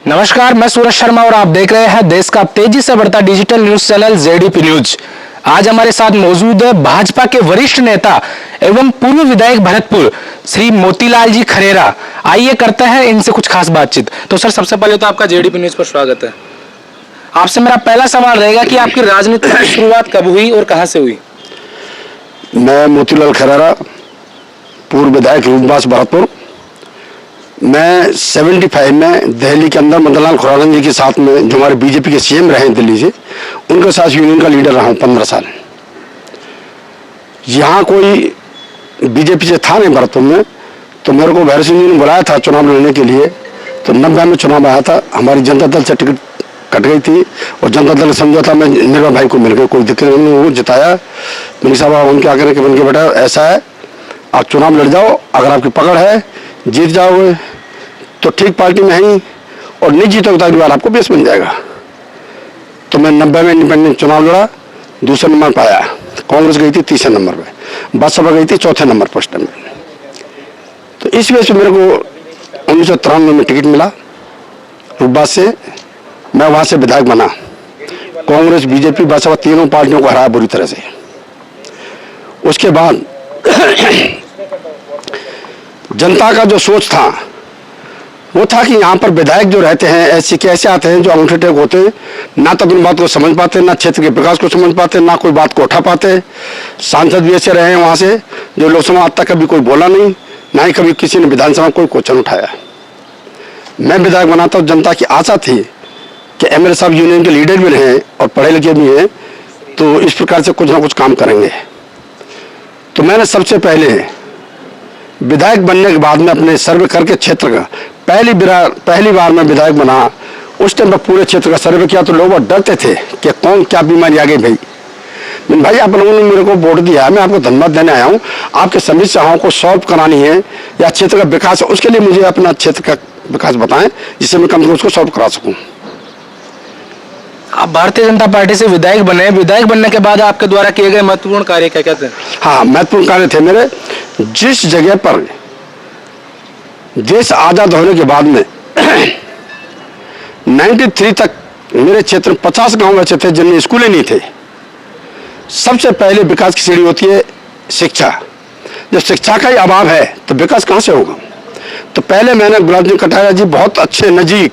नमस्कार, मैं सूरज शर्मा और आप देख रहे हैं देश का तेजी से बढ़ता digital news channel JDP news. आज हमारे साथ मौजूद है भाजपा के वरिष्ठ नेता एवं पूर्व विधायक भरतपुर श्री मोतीलाल जी खरेरा। आइए करते हैं इनसे कुछ खास बातचीत। तो सर, सबसे पहले तो आपका जेडीपी न्यूज पर स्वागत है। आपसे मेरा पहला सवाल रहेगा कि आपकी राजनीति की शुरुआत कब हुई और कहां से हुई? मैं मोतीलाल खरेरा, पूर्व विधायक रूपबास भरतपुर। मैं 75 में दिल्ली के अंदर मदनलाल खुराना जी के साथ में, जो हमारे बीजेपी के सीएम रहे हैं दिल्ली से, उनके साथ यूनियन का लीडर रहा हूँ 15 साल। यहाँ कोई बीजेपी से था नहीं भरतपुर में, तो मेरे को भैरव सिंह जी ने बुलाया था चुनाव लड़ने के लिए। तो 90 में चुनाव आया था, हमारी जनता दल से टिकट कट गई थी और जनता दल समझौता में निर्मल भाई को मिल गई, कोई दिक्कत नहीं। वो जिताया। मिनी साहब उनके आगे के बन के बेटा ऐसा है, आप चुनाव लड़ जाओ, अगर आपकी पकड़ है जीत जाओगे तो ठीक पार्टी में ही, और नहीं जीतोगे तो अगली बार आपको बेस बन जाएगा। तो मैं 90 में इंडिपेंडेंट चुनाव लड़ा, दूसरे नंबर पर आया। कांग्रेस गई थी तीसरे नंबर पे, बसपा गई थी चौथे नंबर पोस्ट में। तो इस वजह से मेरे को 1993 में टिकट मिला रूपबास से। मैं वहाँ से विधायक बना। कांग्रेस, बीजेपी, बसपा तीनों पार्टियों को हराया बुरी तरह से। उसके बाद जनता का जो सोच था वो था कि यहाँ पर विधायक जो रहते हैं ऐसे कैसे आते हैं जो अंगूठे टेक होते हैं, ना तो अपनी बात को समझ पाते, ना क्षेत्र के विकास को समझ पाते, ना कोई बात को उठा पाते। सांसद भी ऐसे रहे हैं वहाँ से जो लोकसभा आज तक कभी कोई बोला नहीं, ना ही कभी किसी ने विधानसभा कोई क्वेश्चन उठाया। मैं विधायक बना तो जनता की आशा थी कि एमएलए साहब यूनियन के लीडर भी रहे और पढ़े लिखे भी हैं, तो इस प्रकार से कुछ ना कुछ काम करेंगे। तो मैंने सबसे पहले विधायक बनने के बाद में अपने सर्वे करके क्षेत्र का पहली बार मैं विधायक बना। उस टाइम पर पूरे क्षेत्र का सर्वे किया तो लोग डरते थे कि कौन क्या बीमारी आ गई। भाई आप लोगों ने मेरे को वोट दिया है, मैं आपको धन्यवाद देने आया हूँ। आपके समस्याओं को सॉल्व करानी है या क्षेत्र का विकास है, उसके लिए मुझे अपना क्षेत्र का विकास बताएं जिससे मैं कम से कम उसको सॉल्व करा सकूँ। आप भारतीय जनता पार्टी से विधायक बने। विधायक बनने के बाद आपके द्वारा किए गए महत्वपूर्ण कार्य क्या क्या थे? हाँ, महत्वपूर्ण कार्य थे मेरे। जिस जगह पर देश आजाद होने के बाद में 93 तक मेरे क्षेत्र में 50 गांव ऐसे थे जिनमें स्कूलें नहीं थे। सबसे पहले विकास की सीढ़ी होती है शिक्षा। जब शिक्षा का ही अभाव है तो विकास कहाँ से होगा? तो पहले मैंने गुलाब चंद कटारिया जी बहुत अच्छे नजीक,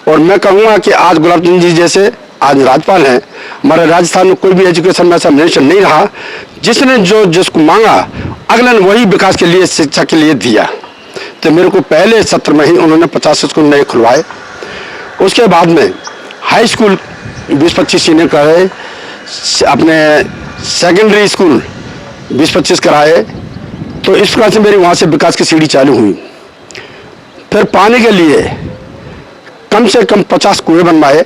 और मैं कहूँगा कि आज गुलाब चंद जी जैसे आज राज्यपाल हैं, हमारे राजस्थान में कोई भी एजुकेशन में ऐसा मिनिस्टर नहीं रहा जिसने जो जिसको मांगा अगले ने वही विकास के लिए, शिक्षा के लिए दिया। तो मेरे को पहले सत्र में ही उन्होंने 50 स्कूल नए खुलवाए। उसके बाद में हाई स्कूल 20-25 सीनियर कराए, अपने सेकेंडरी स्कूल 20-25 कराए। तो इस प्रकार से मेरी वहाँ से विकास की सीढ़ी चालू हुई। फिर पानी के लिए कम से कम 50 कुएं बनवाए।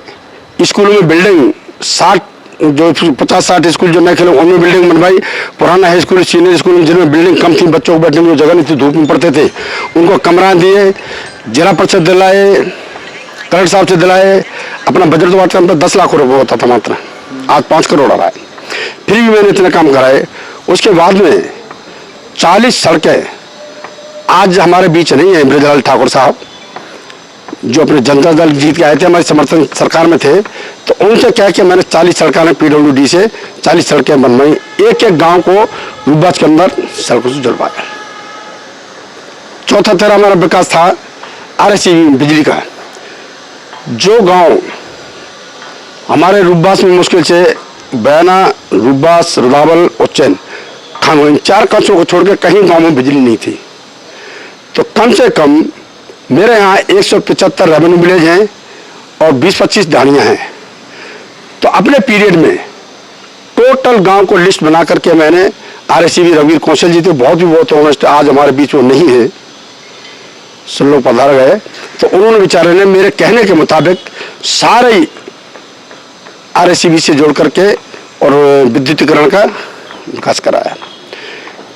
स्कूलों में बिल्डिंग 60 जो 50-60 स्कूल जो नए खेले उनमें बिल्डिंग बनवाई। पुराना हाई स्कूल, सीनियर स्कूल जिनमें बिल्डिंग कम थी, बच्चों को बैठने की जगह नहीं थी, धूप में पड़ते थे, उनको कमरा दिए। जिला परिषद दिलाए, कलेक्टर साहब से दिलाए। अपना बजट तो बात 10 लाख रुपये होता था मात्र, आज 5 करोड़ आ रहा है। फिर भी मैंने इतने काम कराए। उसके बाद में 40 सड़कें आज हमारे बीच नहीं है। ब्रजलाल ठाकुर साहब जो अपने जनता दल जीत के आए थे, हमारे समर्थन सरकार में थे, तो उनसे क्या किया मैंने 40 सड़कें पीडब्ल्यूडी से 40 सड़कें बनवाई। एक एक गांव को रूपबास के अंदर सड़कों से जुड़वाया। चौथा तेरा हमारा विकास था RSC बिजली का। जो गांव हमारे रूपबास में मुश्किल से बैना, रूपबास, रुदावल, उज्जैन, खानवा, इन 4 कस्बों को छोड़कर कहीं गाँव में बिजली नहीं थी। तो कम से कम मेरे यहाँ 175 रेवेन्यू विलेज हैं और 20-25 ढाणियाँ हैं। तो अपने पीरियड में टोटल गांव को लिस्ट बना करके मैंने RSC रघुवीर कौशल जी थे, बहुत ऑनेस्ट, आज हमारे बीच वो नहीं है, सब लोग पधार गए। तो उन्होंने बेचारे ने मेरे कहने के मुताबिक सारे RSC से जोड़ करके और विद्युतीकरण का विकास कराया।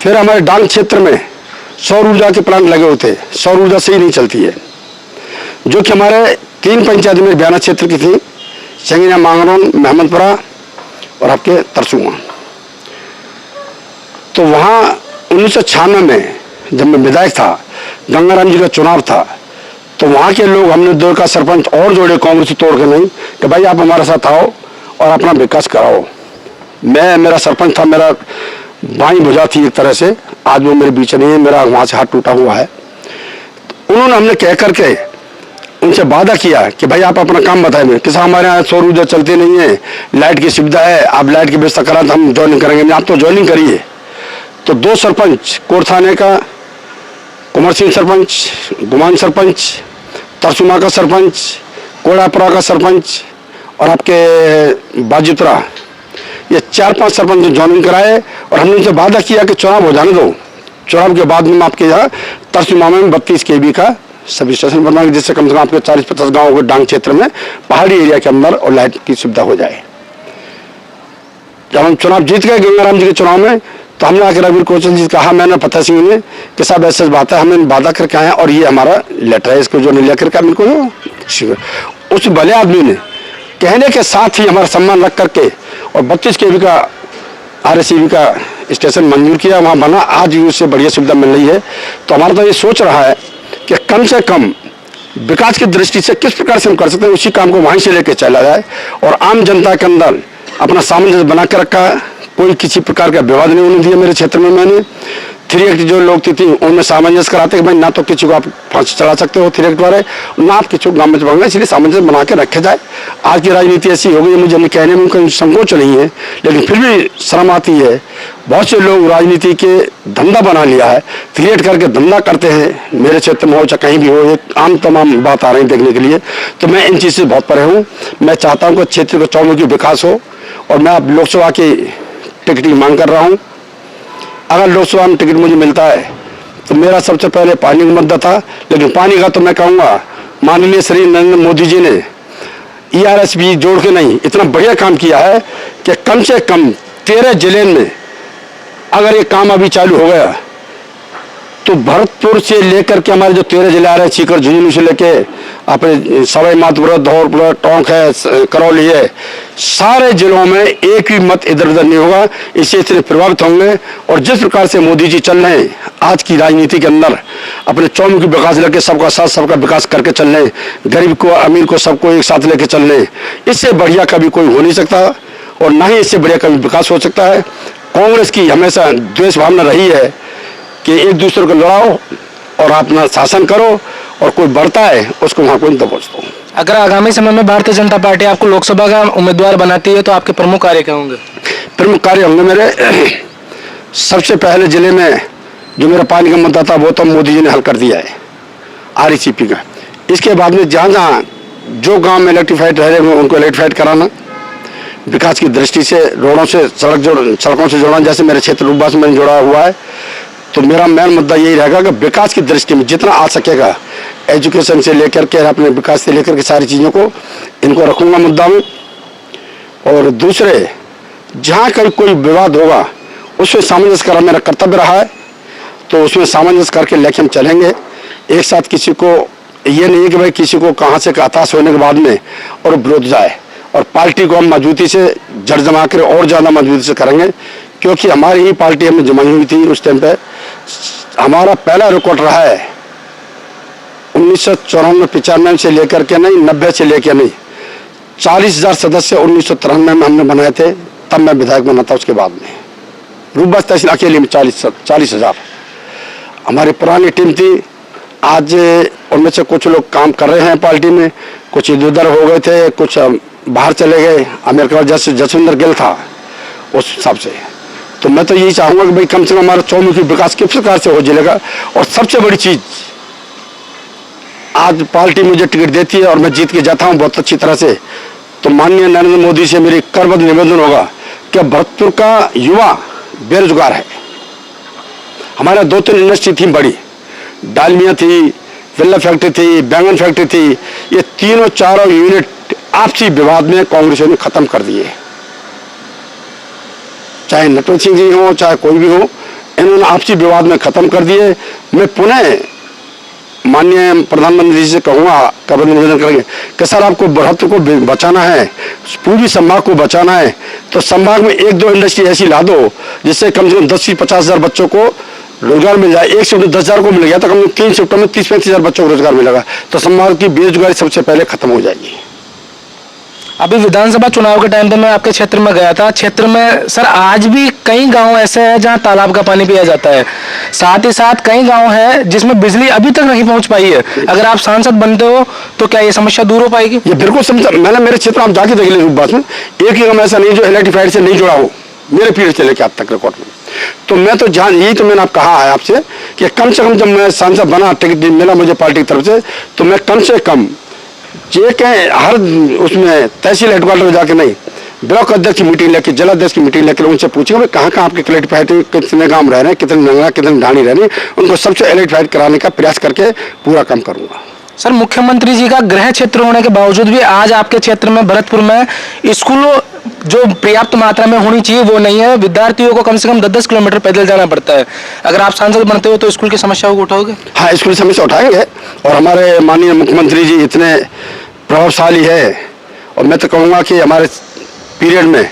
फिर हमारे डांग क्षेत्र में सौर ऊर्जा के प्लांट लगे होते, सौर ऊर्जा से ही नहीं चलती है, जो कि हमारे 3 पंचायत में बयाना क्षेत्र की थी, संगिना, मांगरोन, महमदपुरा और आपके तरसुआ। तो वहाँ 1996 में जब मैं विधायक था, गंगाराम जी का चुनाव था, तो वहाँ के लोग हमने 2 का सरपंच और जोड़े कांग्रेस तोड़ के नहीं कि भाई आप हमारे साथ आओ और अपना विकास कराओ। मेरा सरपंच था, मेरा बाई भुजा थी एक तरह से, आज वो मेरे बीच नहीं है, मेरा वहाँ से हाथ टूटा हुआ है। तो उन्होंने हमने कह करके उनसे वादा किया कि भाई आप अपना काम बताएं, किसान हमारे यहाँ सौर ऊर्जा चलती नहीं है, लाइट की सुविधा है, आप लाइट की व्यवस्था करा तो हम ज्वाइनिंग करेंगे। आप तो ज्वाइनिंग करिए। तो 2 सरपंच, कोरथाने का कुंवर सिंह सरपंच, गुमान सरपंच, तरसुमा का सरपंच, कोड़ापुरा का सरपंच और आपके बाजुतरा, ये 4-5 सरपंच ज्वाइनिंग कराए और हमने उनसे वादा किया कि चुनाव हो जाने दो, चुनाव के बाद में आपके यहाँ तरसुमा में 32 kV का सब स्टेशन बनवाएंगे, जिससे कम से कम आपके 40-50 गाँव के डांग क्षेत्र में पहाड़ी एरिया के अंदर और लाइट की सुविधा हो जाए। जब हम चुनाव जीत गए गंगाराम जी के चुनाव में, तो हमने आकर रघुवीर कौशल जी कहा, मैंने फतेह सिंह ने कि साहब ऐसी बात है, हमें वादा करके आए और ये हमारा लेटर है, इसको जो नहीं लेकर के मेरे को उस भले आदमी ने कहने के साथ ही हमारा सम्मान रख करके और 32 kV का RSCB का स्टेशन मंजूर किया, वहाँ बना। आज भी उससे बढ़िया सुविधा मिल रही है। तो हमारा तो ये सोच रहा है कि कम से कम विकास की दृष्टि से किस प्रकार से हम कर सकते हैं, उसी काम को वहीं से लेकर चला जाए और आम जनता के अंदर अपना सामंजस्य बना कर रखा है। कोई किसी प्रकार का विवाद नहीं होने दिया मेरे क्षेत्र में। मैंने 3 एक्ट जो लोग थी उनमें सामंजस्य कराते कि भाई ना तो किसी को आप फांसी चढ़ा सकते हो 3 एक्ट द्वारा, ना आप किसी को गाँव में चढ़ाना, इसलिए सामंजस्य बना के रखे जाए। आज की राजनीति ऐसी हो गई, मुझे कहने में कोई संकोच नहीं है, लेकिन फिर भी शर्म आती है। बहुत से लोग राजनीति के धंधा बना लिया है, क्रिएट करके धंधा करते हैं। मेरे क्षेत्र में हो चाहे कहीं भी हो, एक आम तमाम बात आ रही है देखने के लिए। तो मैं इन चीज़ से बहुत परे हूँ। मैं चाहता हूँ कि क्षेत्र का चौमुखी विकास हो और मैं अब लोकसभा की टिकट की मांग कर रहा हूँ। अगर लोकसभा में टिकट मुझे मिलता है तो मेरा सबसे पहले पानी का मुद्दा था, लेकिन पानी का तो मैं कहूँगा माननीय श्री नरेंद्र मोदी जी ने ERSB जोड़ के नहीं, इतना बढ़िया काम किया है कि कम से कम 13 जिले में अगर ये काम अभी चालू हो गया तो भरतपुर से लेकर के हमारे जो 13 जिले आ रहे हैं, सीकर झुंझुनू से लेके अपने सवाई माधोपुर, धौलपुर, टोंक है, करौली है, सारे जिलों में एक भी मत इधर उधर नहीं होगा। इससे इतने प्रभावित होंगे। और जिस प्रकार से मोदी जी चल रहे हैं आज की राजनीति के अंदर, अपने चौमुखी विकास लेके सबका साथ सबका विकास करके चल रहे, गरीब को अमीर को सबको एक साथ लेके चल रहे, इससे बढ़िया कभी कोई हो नहीं सकता और ना ही इससे बढ़िया कभी विकास हो सकता है। कांग्रेस की हमेशा द्वेष भावना रही है कि एक दूसरे को लड़ाओ और अपना शासन करो और कोई बढ़ता है उसको वहाँ कोई दबोच दो। अगर आगामी समय में भारतीय जनता पार्टी आपको लोकसभा का उम्मीदवार बनाती है तो आपके प्रमुख कार्य क्या होंगे? प्रमुख कार्य होंगे मेरे, सबसे पहले जिले में जो मेरा पानी का मुद्दा था वो तो मोदी जी ने हल कर दिया है, RSCB का। इसके बाद में जहाँ जहाँ जो गाँव में इलेक्ट्रीफाइड रह रहे उनको इलेक्ट्रीफाइड कराना, विकास की दृष्टि से रोडों से सड़कों से जोड़ना, जैसे मेरे क्षेत्र रूपा से मैंने जोड़ा हुआ है। तो मेरा मेन मुद्दा यही रहेगा कि विकास की दृष्टि में जितना आ सकेगा, एजुकेशन से लेकर के अपने विकास से लेकर के सारी चीज़ों को इनको रखूँगा मुद्दा में। और दूसरे जहाँ कहीं कोई विवाद होगा उसमें सामंजस्य करना मेरा कर्तव्य रहा है, तो उसमें सामंजस्य करके लेके हम चलेंगे एक साथ। किसी को ये नहीं है कि भाई किसी को कहाँ से हताश होने के बाद में और विरोध जाए, और पार्टी को हम मजबूती से जड़ जमा कर और ज़्यादा मजबूती से करेंगे, क्योंकि हमारी ही पार्टी हमें जमाई हुई थी उस टाइम पे। हमारा पहला रिकॉर्ड रहा है 1994-95 से लेकर के नहीं, 90 से लेकर नहीं, 40,000 सदस्य 1993 में हमने बनाए थे, तब मैं विधायक बना था। उसके बाद में रूपा तहसील अकेले में 40,000 हमारी पुरानी टीम थी। आज उनमें से कुछ लोग काम कर रहे हैं पार्टी में, कुछ इधर उधर हो गए थे, कुछ बाहर चले गए। अमेरिका जैसे जसविंदर गिल था उस हिसाब से। तो मैं तो यही चाहूँगा कि भाई कम से कम हमारा चौमुखी विकास किस प्रकार से हो जाएगा। और सबसे बड़ी चीज़, आज पार्टी मुझे टिकट देती है और मैं जीत के जाता हूँ बहुत अच्छी तरह से, तो माननीय नरेंद्र मोदी से मेरी करबद्ध निवेदन होगा कि भरतपुर का युवा बेरोजगार है। हमारे 2-3 इंडस्ट्री थी बड़ी, डालमिया थी, बिल्ला फैक्ट्री थी, बैंगन फैक्ट्री थी, ये तीनों चारों यूनिट आपसी विवाद में कांग्रेस ने खत्म कर दिए। चाहे नटवर सिंह जी हो चाहे कोई भी हो, इन्होंने आपसी विवाद में खत्म कर दिए। मैं पुनः माननीय प्रधानमंत्री जी से कहूँगा, कब निवेदन करेंगे कि सर आपको भरतपुर को बचाना है, पूर्वी संभाग को बचाना है, तो संभाग में 1-2 इंडस्ट्री ऐसी ला दो जिससे कम से कम 10 से 50 हज़ार बच्चों को रोजगार मिल जाए। एक शिफ्ट 10,000 को मिल गया तो कम 3 शिफ्टों में 30-35,000 बच्चों को रोजगार मिलेगा, तो समाज की बेरोजगारी सबसे पहले खत्म हो जाएगी। अभी विधानसभा चुनाव के टाइम पे मैं आपके क्षेत्र में गया था। क्षेत्र में सर आज भी कई गांव ऐसे हैं जहां तालाब का पानी पिया जाता है, साथ ही साथ कई गांव हैं जिसमें बिजली अभी तक नहीं पहुंच पाई है। अगर आप सांसद बनते हो तो क्या ये समस्या दूर हो पाएगी? ये बिल्कुल समझा मैंने। मेरे क्षेत्र में आप जाके देख लीजिए बात में, एक ही गाँव ऐसा नहीं जो इलेक्ट्रीफाइड से नहीं जुड़ा हो, मेरे पीरियड से लेकर आप तक रिकॉर्ड में। तो मैं तो जान यही तो मैंने आप कहा है आपसे कि कम से कम जब मैं सांसद बना, टिकट मिला मुझे पार्टी की तरफ से, तो मैं कम से कम ये कहें हर उसमें तहसील हेडक्वार्टर में जाके नहीं, ब्लॉक अध्यक्ष की मीटिंग लेके, जिलाध्यक्ष की मीटिंग लेकर उनसे पूछेंगे कहाँ कहाँ आपके इलेक्ट्रीफाइड, कितने गांव रह रहे हैं, कितने नंगा कितने ढाणी रह रही है, उनको सबसे इलेक्ट्रीफाइड कराने का प्रयास करके पूरा काम करूंगा। सर मुख्यमंत्री जी का गृह क्षेत्र होने के बावजूद भी आज आपके क्षेत्र में भरतपुर में स्कूलों जो पर्याप्त मात्रा में होनी चाहिए वो नहीं है। विद्यार्थियों को कम से कम 10-10 किलोमीटर पैदल जाना पड़ता है। अगर आप सांसद बनते हो तो स्कूल की समस्याओं को उठाओगे? हाँ, स्कूल की समस्या उठाएंगे, और हमारे माननीय मुख्यमंत्री जी इतने प्रभावशाली है, और मैं तो कहूँगा कि हमारे पीरियड में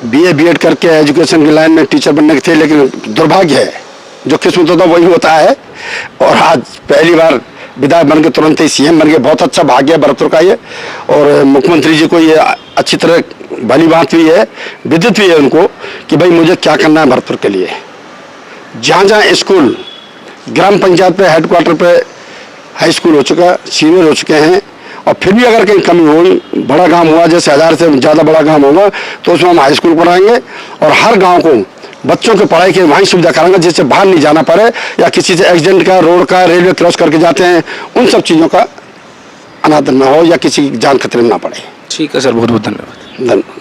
BA BEd करके एजुकेशन की लाइन में टीचर बनने के थे, लेकिन दुर्भाग्य है जो किस्मत होता वही होता है, और आज पहली बार विधायक बन के तुरंत ही CM बन गए। बहुत अच्छा भाग्य है भरतपुर का ये, और मुख्यमंत्री जी को ये अच्छी तरह भली बात हुई है, विदित हुई है उनको कि भाई मुझे क्या करना है भरतपुर के लिए। जहाँ जहाँ स्कूल ग्राम पंचायत पे हेडक्वार्टर पे हाई स्कूल हो चुका, सीनियर हो चुके हैं, और फिर भी अगर कहीं कमी हो, बड़ा गांव हुआ जैसे 1000 से ज़्यादा बड़ा गांव होगा तो उसमें हम हाई स्कूल पढ़ाएंगे, और हर गांव को बच्चों की पढ़ाई की वहीं सुविधा कराएंगे, जिससे बाहर नहीं जाना पड़े, या किसी से एक्सीडेंट का, रोड का, रेलवे क्रॉस करके जाते हैं, उन सब चीज़ों का अनादर न हो या किसी की जान खतरे में ना पड़े। ठीक है सर, बहुत बहुत धन्यवाद। धन्यवाद।